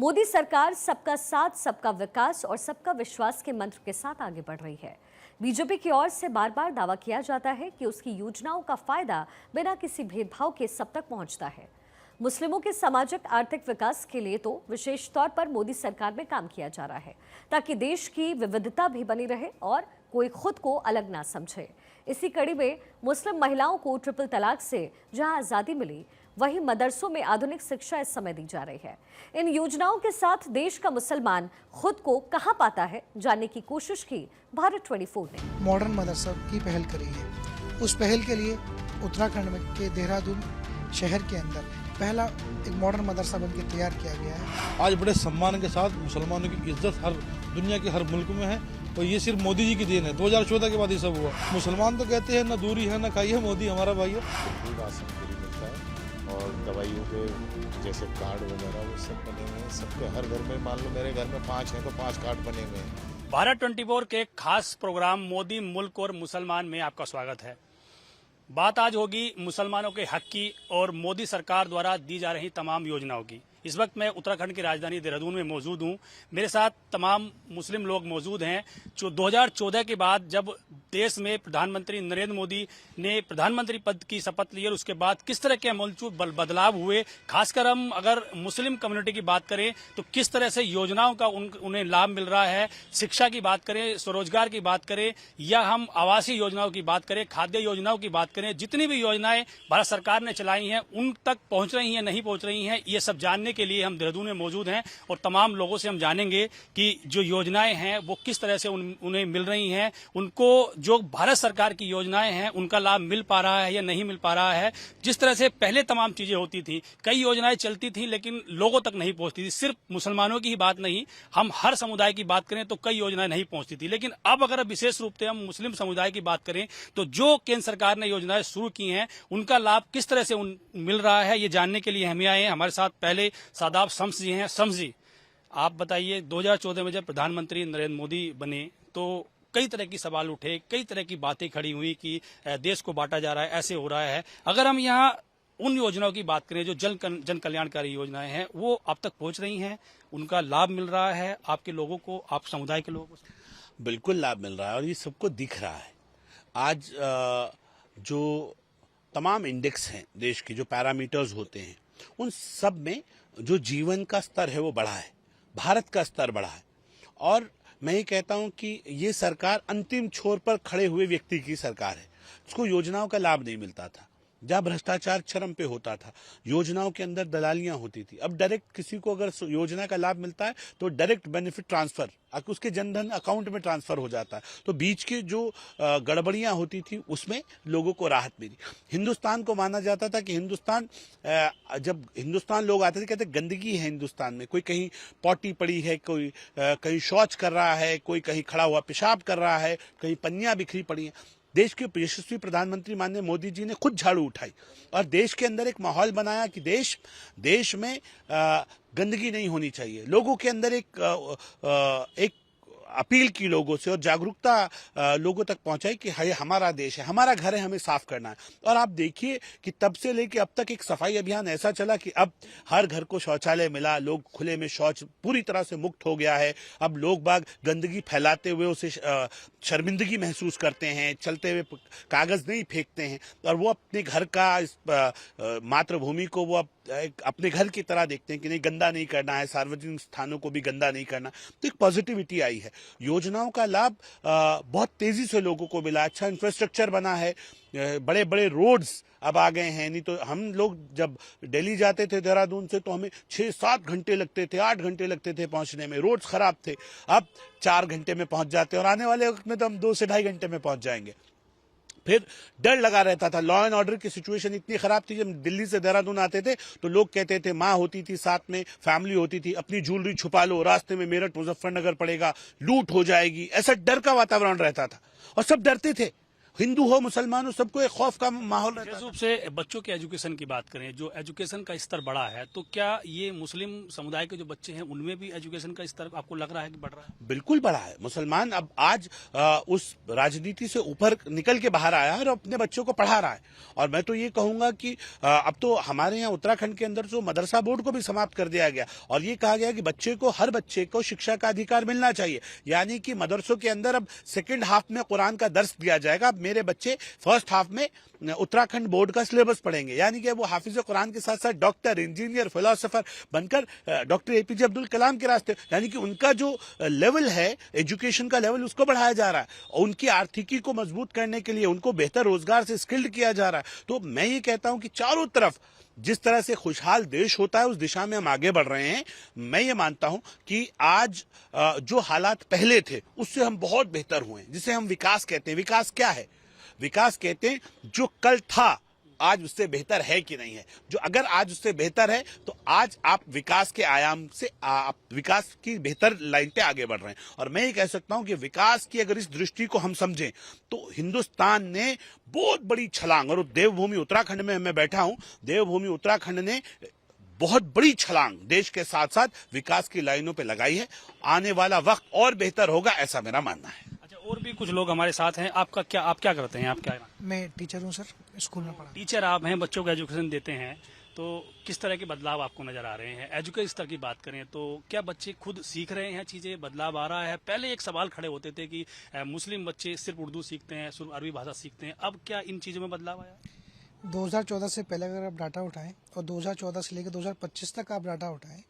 मोदी सरकार सबका साथ, सबका विकास और सबका विश्वास के मंत्र के साथ आगे बढ़ रही है। बीजेपी की ओर से बार बार दावा किया जाता है कि उसकी योजनाओं का फायदा बिना किसी भेदभाव के सब तक पहुंचता है। मुस्लिमों के सामाजिक आर्थिक विकास के लिए तो विशेष तौर पर मोदी सरकार में काम किया जा रहा है, ताकि देश की विविधता भी बनी रहे और कोई खुद को अलग ना समझे। इसी कड़ी में मुस्लिम महिलाओं को ट्रिपल तलाक से जहां आजादी मिली, वहीं मदरसों में आधुनिक शिक्षा इस समय दी जा रही है। इन योजनाओं के साथ देश का मुसलमान खुद को कहां पाता है, जानने की कोशिश की भारत 24 ने। मॉडर्न मदरसा की पहल करी है। उस पहल के लिए उत्तराखंड में के देहरादून शहर के अंदर पहला एक मॉडर्न मदरसा बनकर तैयार किया गया है। आज बड़े सम्मान के साथ मुसलमानों की इज्जत हर दुनिया के हर मुल्क में है और ये सिर्फ मोदी जी की देन है। 2014 के बाद ये सब हुआ। मुसलमान तो कहते हैं ना दूरी है ना खाई है, मोदी हमारा भाई है। राशन फ्री मिलता है और दवाइयों के जैसे कार्ड वगैरह वो सब बने हुए हैं सबके हर घर में। मान लो मेरे घर में 5 हैं तो 5 कार्ड बने हुए हैं। भारत 24 के खास प्रोग्राम मोदी मुल्क और मुसलमान में आपका स्वागत है। बात आज होगी मुसलमानों के हक की और मोदी सरकार द्वारा दी जा रही तमाम योजनाओं की। इस वक्त मैं उत्तराखंड की राजधानी देहरादून में मौजूद हूं। मेरे साथ तमाम मुस्लिम लोग मौजूद हैं जो 2014 के बाद जब देश में प्रधानमंत्री नरेंद्र मोदी ने प्रधानमंत्री पद की शपथ ली और उसके बाद किस तरह के अमूलचूल बदलाव हुए, खासकर हम अगर मुस्लिम कम्युनिटी की बात करें तो किस तरह से योजनाओं का उन्हें लाभ मिल रहा है। शिक्षा की बात करें, स्वरोजगार की बात करें या हम आवासीय योजनाओं की बात करें, खाद्य योजनाओं की बात करें, जितनी भी योजनाएं भारत सरकार ने चलाई हैं उन तक पहुंच रही हैं नहीं पहुंच रही हैं, ये सब जानने के लिए हम देहरादून में मौजूद हैं और तमाम लोगों से हम जानेंगे कि जो योजनाएं हैं वो किस तरह से उन्हें मिल रही हैं, उनको जो भारत सरकार की योजनाएं हैं उनका लाभ मिल पा रहा है या नहीं मिल पा रहा है। जिस तरह से पहले तमाम चीजें होती थी, कई योजनाएं चलती थी लेकिन लोगों तक नहीं पहुंचती थी। सिर्फ मुसलमानों की ही बात नहीं, हम हर समुदाय की बात करें तो कई योजनाएं नहीं पहुंचती थी। लेकिन अब अगर विशेष रूप से हम मुस्लिम समुदाय की बात करें तो जो केंद्र सरकार ने योजनाएं शुरू की हैं उनका लाभ किस तरह से मिल रहा है, ये जानने के लिए हम आए हैं। हमारे साथ पहले सादाब शम्स जी हैं। शम्स जी, आप बताइए, 2014 में जब प्रधानमंत्री नरेंद्र मोदी बने तो कई तरह की सवाल उठे, कई तरह की बातें खड़ी हुई कि देश को बांटा जा रहा है, ऐसे हो रहा है। अगर हम यहाँ उन योजनाओं की बात करें जो जन कल्याणकारी योजनाएं हैं, वो अब तक पहुंच रही हैं, उनका लाभ मिल रहा है आपके लोगों को, आप समुदाय के लोगों को? बिल्कुल लाभ मिल रहा है और ये सबको दिख रहा है। आज जो तमाम इंडेक्स हैं देश के, जो पैरामीटर्स होते हैं, उन सब में जो जीवन का स्तर है वो बढ़ा है, भारत का स्तर बढ़ा है। और मैं ये कहता हूं कि ये सरकार अंतिम छोर पर खड़े हुए व्यक्ति की सरकार है। उसको योजनाओं का लाभ नहीं मिलता था, जहां भ्रष्टाचार चरम पे होता था, योजनाओं के अंदर दलालियां होती थी। अब डायरेक्ट किसी को अगर योजना का लाभ मिलता है तो डायरेक्ट बेनिफिट ट्रांसफर उसके जनधन अकाउंट में ट्रांसफर हो जाता है। तो बीच की जो गड़बड़ियां होती थी उसमें लोगों को राहत मिली। हिंदुस्तान को माना जाता था कि जब हिंदुस्तान लोग आते थे कहते गंदगी है हिंदुस्तान में, कोई कहीं पॉटी पड़ी है, कोई कहीं शौच कर रहा है, कोई कहीं खड़ा हुआ पेशाब कर रहा है, कहीं पन्नियां बिखरी पड़ी हैं। देश के यशस्वी प्रधानमंत्री माननीय मोदी जी ने खुद झाड़ू उठाई और देश के अंदर एक माहौल बनाया कि देश में गंदगी नहीं होनी चाहिए। लोगों के अंदर एक अपील की लोगों से और जागरूकता लोगों तक पहुंचाई कि ये हमारा देश है, हमारा घर है, हमें साफ करना है। और आप देखिए कि तब से लेके अब तक एक सफाई अभियान ऐसा चला कि अब हर घर को शौचालय मिला, लोग खुले में शौच पूरी तरह से मुक्त हो गया है। अब लोग बाग गंदगी फैलाते हुए उसे शर्मिंदगी महसूस करते हैं, चलते हुए कागज नहीं फेंकते हैं और वो अपने घर का इस मातृभूमि को वो अपने घर की तरह देखते हैं कि नहीं, गंदा नहीं करना है, सार्वजनिक स्थानों को भी गंदा नहीं करना। तो एक पॉजिटिविटी आई है। योजनाओं का लाभ बहुत तेजी से लोगों को मिला। अच्छा इंफ्रास्ट्रक्चर बना है, बड़े बड़े रोड्स अब आ गए हैं। नहीं तो हम लोग जब दिल्ली जाते थे देहरादून से तो हमें 6-7 घंटे लगते थे, 8 घंटे लगते थे पहुंचने में, रोड्स खराब थे। अब 4 घंटे में पहुंच जाते हैं और आने वाले वक्त में तो हम 2 से ढाई घंटे में पहुंच जाएंगे। फिर डर लगा रहता था, लॉ एंड ऑर्डर की सिचुएशन इतनी खराब थी। जब दिल्ली से देहरादून आते थे तो लोग कहते थे, माँ होती थी साथ में, फैमिली होती थी, अपनी ज्वेलरी छुपा लो, रास्ते में मेरठ मुजफ्फरनगर पड़ेगा, लूट हो जाएगी, ऐसा डर का वातावरण रहता था और सब डरते थे। हिंदू हो मुसलमान हो, सबको एक खौफ का माहौल रहता विशेष है। रूप से बच्चों के एजुकेशन की बात करें, जो एजुकेशन का स्तर बढ़ा है, तो क्या ये मुस्लिम समुदाय के जो बच्चे हैं उनमें भी एजुकेशन का स्तर आपको लग रहा है कि बढ़ रहा है? बिल्कुल बढ़ा है। मुसलमान अब आज उस राजनीति से ऊपर निकल के बाहर आया है और अपने बच्चों को पढ़ा रहा है। और मैं तो ये कहूंगा कि अब तो हमारे यहाँ उत्तराखंड के अंदर जो मदरसा बोर्ड को भी समाप्त कर दिया गया और ये कहा गया कि हर बच्चे को शिक्षा का अधिकार मिलना चाहिए। यानी कि मदरसों के अंदर अब सेकंड हाफ में कुरान का दर्स दिया जाएगा। अब मेरे बच्चे फर्स्ट हाफ में उत्तराखंड बोर्ड का सिलेबस पढ़ेंगे, यानी कि वो हाफिज कुरान के साथ साथ डॉक्टर, इंजीनियर, फिलोसोफर बनकर डॉक्टर एपीजे अब्दुल कलाम के रास्ते, यानी कि उनका जो लेवल है एजुकेशन का लेवल, उसको बढ़ाया जा रहा है और उनकी आर्थिकी को मजबूत करने के लिए उनको बेहतर रोजगार से स्किल्ड किया जा रहा है। तो मैं ये कहता हूं कि चारों तरफ जिस तरह से खुशहाल देश होता है उस दिशा में हम आगे बढ़ रहे हैं। मैं ये मानता हूं कि आज जो हालात पहले थे उससे हम बहुत बेहतर हुए हैं, जिसे हम विकास कहते हैं। विकास क्या है? विकास कहते हैं जो कल था आज उससे बेहतर है कि नहीं है। जो अगर आज उससे बेहतर है तो आज आप विकास के आयाम से आप विकास की बेहतर लाइन पे आगे बढ़ रहे हैं। और मैं ये कह सकता हूं कि विकास की अगर इस दृष्टि को हम समझें तो हिंदुस्तान ने बहुत बड़ी छलांग, और देवभूमि उत्तराखंड में मैं बैठा हूं, देवभूमि उत्तराखंड ने बहुत बड़ी छलांग देश के साथ साथ विकास की लाइनों पे लगाई है। आने वाला वक्त और बेहतर होगा, ऐसा मेरा मानना है। अच्छा, और भी कुछ लोग हमारे साथ हैं। आप क्या करते हैं? आप क्या मैं टीचर हूँ सर, स्कूल में पढ़ा। टीचर आप हैं, बच्चों को एजुकेशन देते हैं, तो किस तरह के बदलाव आपको नजर आ रहे हैं? एजुकेशन स्तर की बात करें तो क्या बच्चे खुद सीख रहे हैं चीजें, बदलाव आ रहा है? पहले एक सवाल खड़े होते थे कि मुस्लिम बच्चे सिर्फ उर्दू सीखते हैं, सिर्फ अरबी भाषा सीखते हैं, अब क्या इन चीजों में बदलाव आया? 2014 से पहले अगर आप डाटा उठाएं और 2014 से लेकर 2025 तक आप डाटा उठाएं,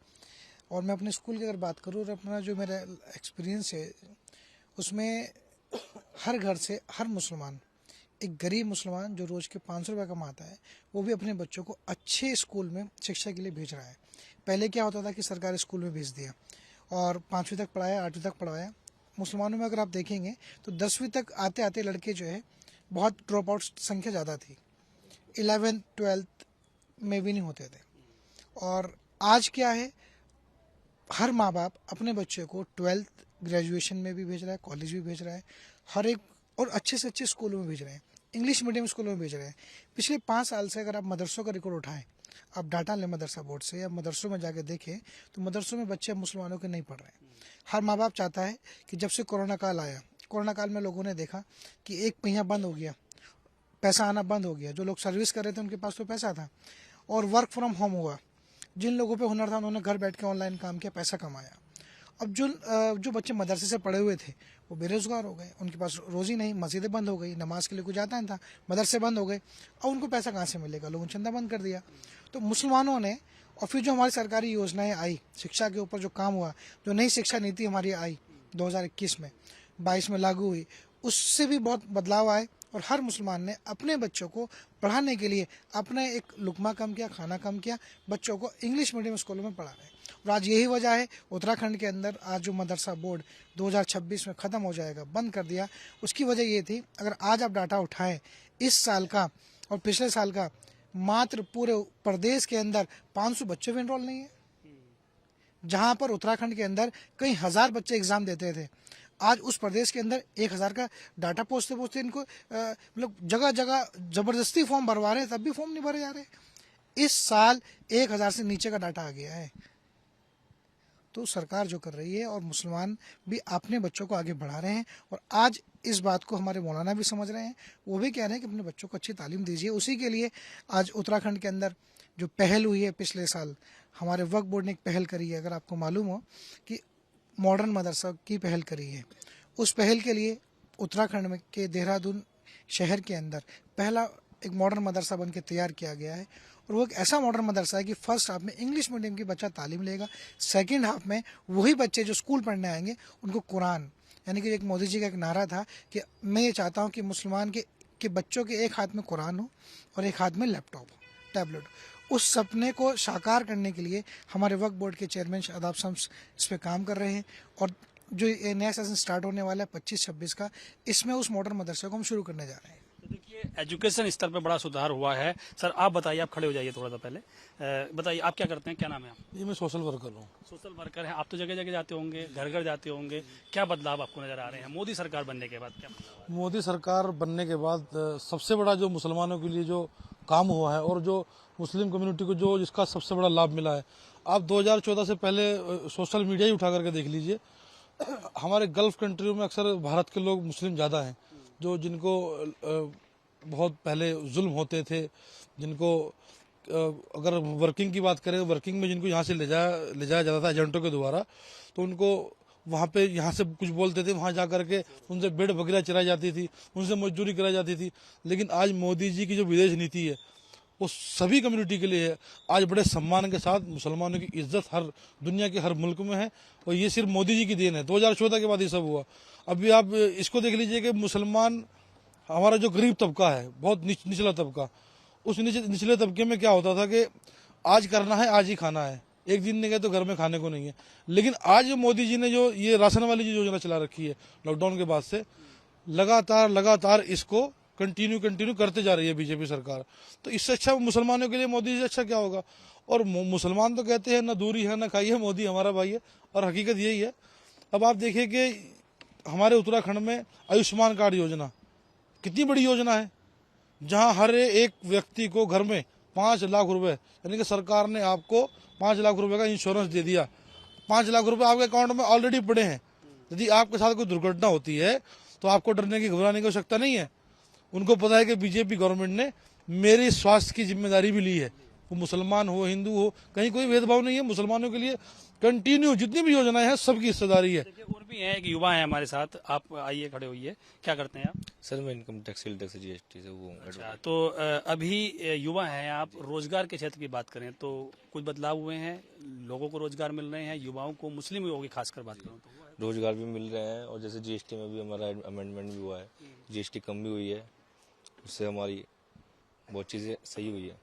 और मैं अपने स्कूल की अगर बात करूँ और अपना जो मेरा एक्सपीरियंस है उसमें हर घर से हर मुसलमान, एक गरीब मुसलमान जो रोज़ के 500 रुपये कमाता है, वो भी अपने बच्चों को अच्छे स्कूल में शिक्षा के लिए भेज रहा है। पहले क्या होता था कि सरकारी स्कूल में भेज दिया और 5वीं तक पढ़ाया, 8वीं तक पढ़ाया। मुसलमानों में अगर आप देखेंगे तो 10वीं तक आते आते लड़के जो है बहुत ड्रॉप आउट संख्या ज़्यादा थी, 11th 12th में भी नहीं होते थे। और आज क्या है, हर माँ बाप अपने बच्चे को 12th ग्रेजुएशन में भी भेज रहा है, कॉलेज भी भेज रहा है, हर एक, और अच्छे से अच्छे स्कूलों में भेज रहे हैं, इंग्लिश मीडियम स्कूलों में भेज रहे हैं। पिछले 5 साल से अगर आप मदरसों का रिकॉर्ड उठाएं, आप डाटा लें मदरसा बोर्ड से या मदरसों में जाके देखें तो मदरसों में बच्चे मुसलमानों के नहीं पढ़ रहे हैं। हर माँ बाप चाहता है कि जब से कोरोना काल आया, कोरोना काल में लोगों ने देखा कि एक पहिया बंद हो गया, पैसा आना बंद हो गया। जो लोग सर्विस कर रहे थे उनके पास तो पैसा था, और वर्क फ्रॉम होम हुआ। जिन लोगों पे हुनर था उन्होंने घर बैठ के ऑनलाइन काम किया, पैसा कमाया। अब जो बच्चे मदरसे से पढ़े हुए थे वो बेरोजगार हो गए, उनके पास रोजी नहीं, मस्जिदें बंद हो गई, नमाज के लिए कोई जाता नहीं था, मदरसे बंद हो गए, अब उनको पैसा कहाँ से मिलेगा? लोगों ने चंदा बंद कर दिया। तो मुसलमानों ने, और फिर जो हमारी सरकारी योजनाएं आई, शिक्षा के ऊपर जो काम हुआ, जो नई शिक्षा नीति हमारी आई 2021 में, 22 में लागू हुई, उससे भी बहुत बदलाव आए। और हर मुसलमान ने अपने बच्चों को पढ़ाने के लिए अपने एक लुकमा कम किया, खाना कम किया, बच्चों को इंग्लिश मीडियम स्कूलों में पढ़ा रहे हैं। और आज यही वजह है उत्तराखंड के अंदर आज जो मदरसा बोर्ड 2026 में ख़त्म हो जाएगा, बंद कर दिया, उसकी वजह ये थी, अगर आज आप डाटा उठाएं इस साल का और पिछले साल का, मात्र पूरे प्रदेश के अंदर 500 बच्चे भी इनरोल नहीं है, जहां पर उत्तराखंड के अंदर कई हजार बच्चे एग्जाम देते थे। आज उस प्रदेश के अंदर 1000 का डाटा पहुंचते पहुंचते इनको मतलब जगह जगह जबरदस्ती फॉर्म भरवा रहे हैं, तब भी फॉर्म नहीं भरे जा रहे। इस साल 1000 से नीचे का डाटा आ गया है। तो सरकार जो कर रही है, और मुसलमान भी अपने बच्चों को आगे बढ़ा रहे हैं, और आज इस बात को हमारे मौलाना भी समझ रहे हैं, वो भी कह रहे हैं कि अपने बच्चों को अच्छी तालीम दीजिए। उसी के लिए आज उत्तराखंड के अंदर जो पहल हुई है, पिछले साल हमारे वक्फ बोर्ड ने एक पहल करी है, अगर आपको मालूम हो कि मॉडर्न मदरसा की पहल करी है। उस पहल के लिए उत्तराखंड में के देहरादून शहर के अंदर पहला एक मॉडर्न मदरसा बन के तैयार किया गया है। और वो एक ऐसा मॉडर्न मदरसा है कि फर्स्ट हाफ में इंग्लिश मीडियम की बच्चा तालीम लेगा, सेकंड हाफ में वही बच्चे जो स्कूल पढ़ने आएंगे उनको कुरान, यानी कि एक मोदी जी का एक नारा था कि मैं ये चाहता हूँ कि मुसलमान के बच्चों के एक हाथ में कुरान हो और एक हाथ में लैपटॉप हो, टैबलेट। उस सपने को साकार करने के लिए हमारे वक्फ बोर्ड के चेयरमैन शादाब साहब इस पर काम कर रहे हैं। और जो नया सेशन स्टार्ट होने वाला है 25-26 का, इसमें उस मॉडर्न मदरसे को हम शुरू करने जा रहे हैं। देखिए, एजुकेशन स्तर पर बड़ा सुधार हुआ है। सर आप बताइए, आप खड़े हो जाइए थोड़ा सा पहले। बताइए आप क्या करते हैं, क्या नाम है आप? ये मैं सोशल वर्कर हूँ। सोशल वर्कर हैं आप, तो जगह जगह जाते होंगे, घर घर जाते होंगे, क्या बदलाव आपको नजर आ रहे हैं मोदी सरकार बनने के बाद? क्या बदलाव है? मोदी सरकार बनने के बाद सबसे बड़ा जो मुसलमानों के लिए जो काम हुआ है और जो मुस्लिम कम्युनिटी को जो जिसका सबसे बड़ा लाभ मिला है, आप 2014 से पहले सोशल मीडिया ही उठा करके देख लीजिए। हमारे गल्फ कंट्रियों में अक्सर भारत के लोग मुस्लिम ज़्यादा हैं, जो जिनको बहुत पहले जुल्म होते थे, जिनको अगर वर्किंग की बात करें, वर्किंग में जिनको यहाँ से ले जाया जाता था एजेंटों के द्वारा, तो उनको वहाँ पे यहाँ से कुछ बोलते थे, वहाँ जा करके उनसे बेड बकरियाँ चलाई जाती थी, उनसे मजदूरी कराई जाती थी। लेकिन आज मोदी जी की जो विदेश नीति है वो सभी कम्युनिटी के लिए है। आज बड़े सम्मान के साथ मुसलमानों की इज्जत हर दुनिया के हर मुल्क में है, और ये सिर्फ मोदी जी की देन है। 2014 के बाद ये सब हुआ। अभी आप इसको देख लीजिए कि मुसलमान, हमारा जो गरीब तबका है, बहुत निचला तबका, उस निचले तबके में क्या होता था कि आज करना है, आज ही खाना है, एक दिन नहीं गए तो घर में खाने को नहीं है। लेकिन आज मोदी जी ने जो ये राशन वाली जो योजना चला रखी है लॉकडाउन के बाद से, लगातार इसको कंटिन्यू करते जा रही है बीजेपी सरकार। तो इससे अच्छा मुसलमानों के लिए मोदी जी अच्छा क्या होगा। और मुसलमान तो कहते हैं ना दूरी है ना खाई है, मोदी हमारा भाई है, और हकीकत यही है। अब आप देखिए कि हमारे उत्तराखंड में आयुष्मान कार्ड योजना कितनी बड़ी योजना है, जहां हर एक व्यक्ति को घर में 5 लाख रुपए, यानी कि सरकार ने आपको 5 लाख रुपए का इंश्योरेंस दे दिया। 5 लाख रुपए आपके अकाउंट में ऑलरेडी पड़े हैं। यदि आपके साथ कोई दुर्घटना होती है तो आपको डरने की, घबराने की आवश्यकता नहीं है। उनको पता है कि बीजेपी गवर्नमेंट ने मेरी स्वास्थ्य की जिम्मेदारी भी ली है। वो मुसलमान हो, हिंदू हो, कहीं कोई भेदभाव नहीं है। मुसलमानों के लिए कंटिन्यू जितनी भी योजनाएं हैं सबकी हिस्सेदारी है। देखिए और भी हैं, एक युवा है हमारे साथ, आप आइए, खड़े होइए। क्या करते हैं आप? सर मैं income tax, sale tax, GST से वो अच्छा, तो अभी युवा हैं आप, रोजगार के क्षेत्र की बात करें तो कुछ बदलाव हुए हैं, लोगों को रोजगार मिल रहे हैं, युवाओं को, मुस्लिम युवाओं की खासकर बात करूँ तो रोजगार भी मिल रहे हैं, और जैसे जीएसटी में भी हमारा अमेंडमेंट भी हुआ है, जीएसटी कम भी हुई है, उससे हमारी बहुत चीज़ें सही हुई है।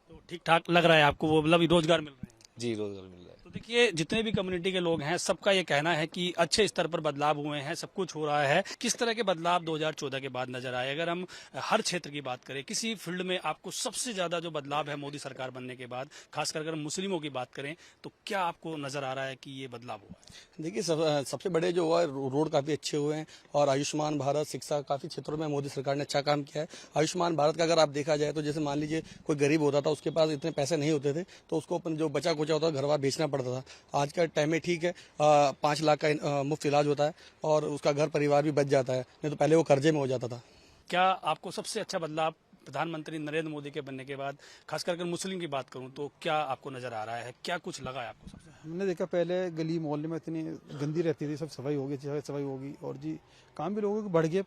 तो ठीक ठाक लग रहा है आपको, वो मतलब रोजगार मिल रहे हैं? जी रोजगार मिल रहा है। तो देखिए जितने भी कम्युनिटी के लोग हैं सबका ये कहना है कि अच्छे स्तर पर बदलाव हुए हैं, सब कुछ हो रहा है। किस तरह के बदलाव 2014 के बाद नजर आए? अगर हम हर क्षेत्र की बात करें, किसी फील्ड में आपको सबसे ज्यादा जो बदलाव है मोदी सरकार बनने के बाद, खासकर अगर मुस्लिमों की बात करें, तो क्या आपको नजर आ रहा है कि ये बदलाव हुआ है? देखिए सबसे बड़े जो हुआ है, रोड काफी अच्छे हुए हैं, और आयुष्मान भारत, शिक्षा, काफी क्षेत्रों में मोदी सरकार ने अच्छा काम किया है। आयुष्मान भारत का अगर आप देखा जाए तो जैसे मान लीजिए कोई गरीब होता था, उसके पास इतने पैसे नहीं होते थे, तो उसको अपन जो बचा कुचा होता घर बार बेचना पड़ता था। आज का टाइम में ठीक है, 5 लाख का मुफ्त इलाज होता है, और उसका घर परिवार भी बच जाता है, नहीं तो पहले वो कर्जे में हो जाता था। क्या आपको सबसे अच्छा बदलाव प्रधानमंत्री नरेंद्र मोदी के बनने के बाद, खासकर अगर मुस्लिम की बात करूं, तो क्या आपको नजर आ रहा है? क्या कुछ लगा है आपको सबसे? हमने देखा पहले गली मोहल्ले में इतनी गंदी रहती थी, सब सफाई होगी, सफाई होगी, और जी काम भी लोगों के बढ़ गए।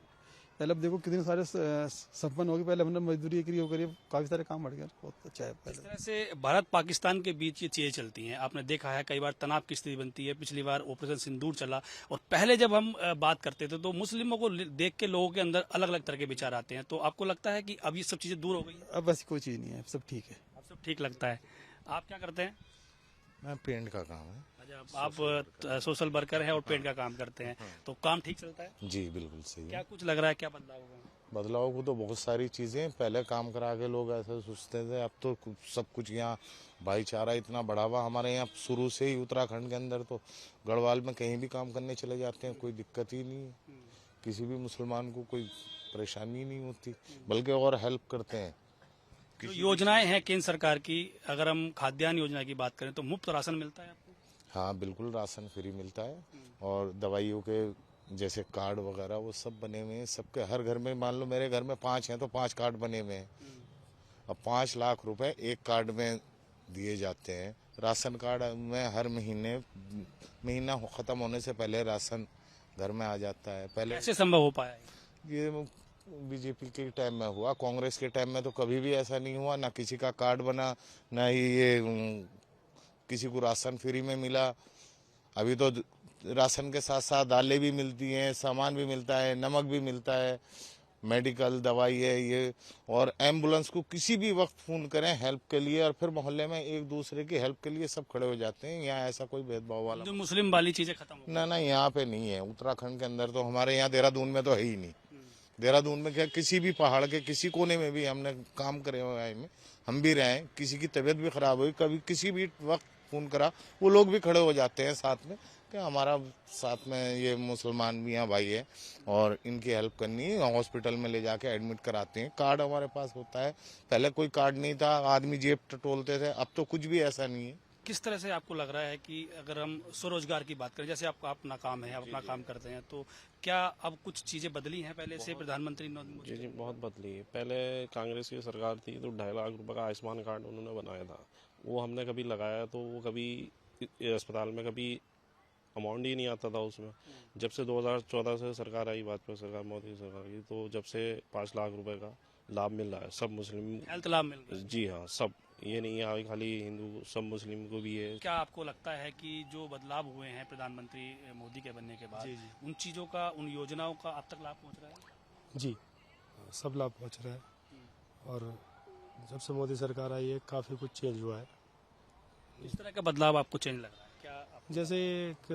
पहले अब देखो कितने सारे संपन्न हो गए, पहले हमने मजदूरी करी, वो करी, काफी सारे काम बढ़ गए, बहुत अच्छा है। इस तरह से भारत पाकिस्तान के बीच ये चीजें चलती हैं, आपने देखा है कई बार तनाव की स्थिति बनती है। पिछली बार ऑपरेशन सिंदूर चला, और पहले जब हम बात करते थे तो मुस्लिमों को देख के लोगों के अंदर अलग अलग तरह के विचार आते हैं। तो आपको लगता है कि अब ये सब चीजें दूर हो गई? अब ऐसी कोई चीज नहीं है, सब ठीक है। अब सब ठीक लगता है। आप क्या करते हैं? मैं पेंट का काम है। अच्छा, आप सोशल वर्कर हैं और पेंट का काम करते हैं, तो काम ठीक चलता है? जी बिल्कुल सही क्या है। कुछ लग रहा है, क्या बदलाव होगा? बदलाव को तो बहुत सारी चीजें, पहले काम करा के लोग ऐसे सोचते थे, अब तो सब कुछ यहाँ भाईचारा इतना बढ़ावा हमारे यहाँ शुरू से ही। उत्तराखंड के अंदर तो गढ़वाल में कहीं भी काम करने चले जाते हैं, कोई दिक्कत ही नहीं है, किसी भी मुसलमान को कोई परेशानी नहीं होती, बल्कि और हेल्प करते हैं। जो योजनाएं हैं केंद्र सरकार की, अगर हम खाद्यान्न योजना की बात करें तो मुफ्त राशन मिलता है आपको? हाँ बिल्कुल, राशन फ्री मिलता है, और दवाइयों के जैसे कार्ड वगैरह वो सब बने हुए हैं सबके। हर घर में, मान लो मेरे घर में 5 हैं तो 5 कार्ड बने हुए हैं। अब 5 लाख रुपए एक कार्ड में दिए जाते हैं। राशन कार्ड में हर महीना खत्म होने से पहले राशन घर में आ जाता है। पहले कैसे संभव हो पाया ये बीजेपी के टाइम में हुआ, कांग्रेस के टाइम में तो कभी भी ऐसा नहीं हुआ, ना किसी का कार्ड बना, ना ही ये किसी को राशन फ्री में मिला। अभी तो राशन के साथ साथ दालें भी मिलती हैं, सामान भी मिलता है, नमक भी मिलता है, मेडिकल दवाई है ये, और एम्बुलेंस को किसी भी वक्त फोन करें हेल्प के लिए, और फिर मोहल्ले में एक दूसरे की हेल्प के लिए सब खड़े हो जाते हैं। यहाँ ऐसा कोई भेदभाव वाला जो मुस्लिम वाली चीजें खत्म हो? ना, यहाँ पे नहीं है। उत्तराखंड के अंदर तो, हमारे यहाँ देहरादून में तो है ही नहीं। देहरादून में क्या, किसी भी पहाड़ के किसी कोने में भी हमने काम करे हुए हैं, हम भी रहे, किसी की तबीयत भी खराब हुई, कभी किसी भी वक्त फोन करा, वो लोग भी खड़े हो जाते हैं साथ में कि हमारा साथ में ये मुसलमान भी हैं भाई है और इनकी हेल्प करनी है, हॉस्पिटल में ले जाके एडमिट कराते हैं। कार्ड हमारे पास होता है, पहले कोई कार्ड नहीं था, आदमी जेब टटोलते थे, अब तो कुछ भी ऐसा नहीं है। किस तरह से आपको लग रहा है कि अगर हम स्वरोजगार की बात करें, जैसे आपका अपना काम है, आप अपना काम करते हैं, तो क्या अब कुछ चीजें बदली हैं पहले से प्रधानमंत्री नरेंद्र मोदी? जी बहुत बदली है। पहले कांग्रेस की सरकार थी तो 2.5 लाख रुपए का आयुष्मान कार्ड उन्होंने बनाया था, वो हमने कभी लगाया तो वो कभी अस्पताल में कभी अमाउंट ही नहीं आता था उसमें। जब से 2014 से सरकार आई, भाजपा सरकार, मोदी सरकार की, तो जब से 5 लाख रुपए का लाभ मिल रहा है सब मुस्लिम। हेल्थ लाभ मिल गया। जी हाँ, सब, ये नहीं है खाली हिंदू, सब मुस्लिम को भी है। क्या आपको लगता है कि जो बदलाव हुए हैं प्रधानमंत्री मोदी के बनने के बाद, उन चीजों का, उन योजनाओं का अब तक लाभ पहुंच रहा है? जी, सब लाभ पहुंच रहा है और जब से मोदी सरकार आई है काफ़ी कुछ चेंज हुआ है। इस तरह का बदलाव आपको चेंज लग रहा है क्या? जैसे एक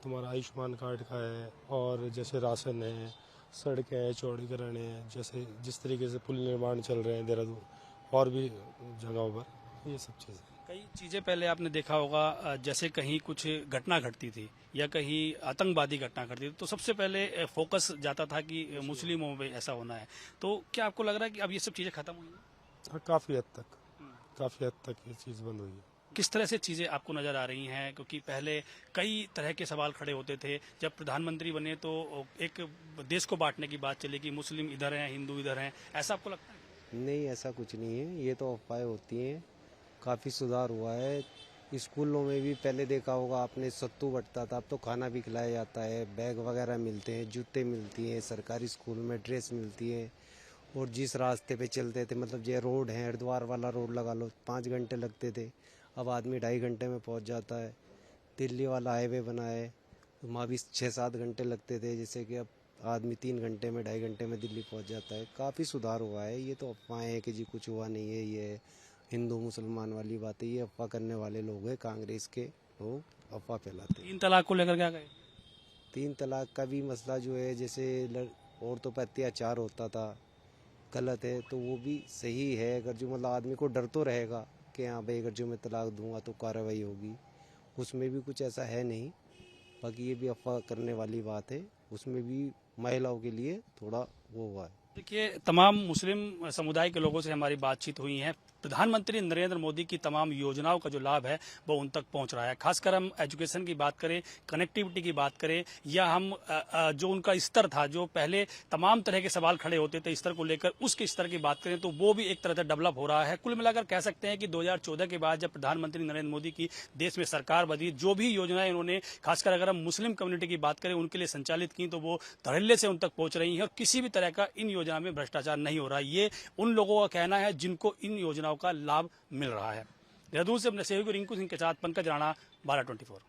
तुम्हारा आयुष्मान कार्ड का है और जैसे राशन है, सड़कें हैं, चौड़ीकरण है, जैसे जिस तरीके से पुल निर्माण चल रहे हैं देहरादून और भी जगहों पर, ये सब चीज़ें। कई चीजें पहले आपने देखा होगा, जैसे कहीं कुछ घटना घटती थी या कहीं आतंकवादी घटना घटती थी तो सबसे पहले फोकस जाता था कि मुस्लिमों में ऐसा होना है। तो क्या आपको लग रहा है कि अब ये सब चीजें खत्म हुई हैं? हाँ, काफ़ी हद तक ये चीज़ बंद हुई है। किस तरह से चीजें आपको नजर आ रही हैं? क्योंकि पहले कई तरह के सवाल खड़े होते थे, जब प्रधानमंत्री बने तो एक देश को बांटने की बात चली कि मुस्लिम इधर हैं, हिंदू इधर हैं, ऐसा आपको लगता है? नहीं, ऐसा कुछ नहीं है, ये तो अफवाहें होती हैं। काफ़ी सुधार हुआ है। स्कूलों में भी पहले देखा होगा आपने, सत्तू बंटता था, अब तो खाना भी खिलाया जाता है, बैग वगैरह मिलते हैं, जूते मिलती हैं, सरकारी स्कूल में ड्रेस मिलती है। और जिस रास्ते पे चलते थे, मतलब ये रोड है, हरिद्वार वाला रोड लगा लो, 5 घंटे लगते थे, अब आदमी 2.5 घंटे में पहुंच जाता है। दिल्ली वाला हाईवे बना है, वहाँ भी 6-7 घंटे लगते थे, जैसे कि अब आदमी 3 घंटे में, 2.5 घंटे में दिल्ली पहुंच जाता है। काफ़ी सुधार हुआ है। ये तो अफवाहें हैं कि जी कुछ हुआ नहीं है, ये हिंदू मुसलमान वाली बात है, ये अफवाह करने वाले लोग हैं, कांग्रेस के लोग अफवाह फैलाते हैं। 3 तलाक को लेकर क्या कहें? 3 तलाक का भी मसला जो है, जैसे औरतों पर अत्याचार होता था, गलत है, तो वो भी सही है। अगर जो मतलब आदमी को डर तो रहेगा कि हाँ भाई अगर जो मैं तलाक दूंगा तो कार्रवाई होगी, उसमें भी कुछ ऐसा है नहीं। बाकी ये भी अफवाह करने वाली बात है, उसमें भी महिलाओं के लिए थोड़ा वो हुआ है। देखिए, तमाम मुस्लिम समुदाय के लोगों से हमारी बातचीत हुई है। प्रधानमंत्री नरेंद्र मोदी की तमाम योजनाओं का जो लाभ है वो उन तक पहुंच रहा है। खासकर हम एजुकेशन की बात करें, कनेक्टिविटी की बात करें, या हम जो उनका स्तर था, जो पहले तमाम तरह के सवाल खड़े होते थे स्तर को लेकर, उसके स्तर की बात करें तो वो भी एक तरह से डेवलप हो रहा है। कुल मिलाकर कह सकते हैं कि 2014 के बाद जब प्रधानमंत्री नरेंद्र मोदी की देश में सरकार बनी, जो भी योजनाएं उन्होंने, खासकर अगर हम मुस्लिम कम्युनिटी की बात करें, उनके लिए संचालित की, तो वो धड़ल्ले से उन तक पहुंच रही है और किसी भी तरह का इन योजना में भ्रष्टाचार नहीं हो रहा है। ये उन लोगों का कहना है जिनको इन योजनाओं का लाभ मिल रहा है। देहरादून से अपने सहयोगी रिंकू सिंह के साथ पंकज राणा, 1224।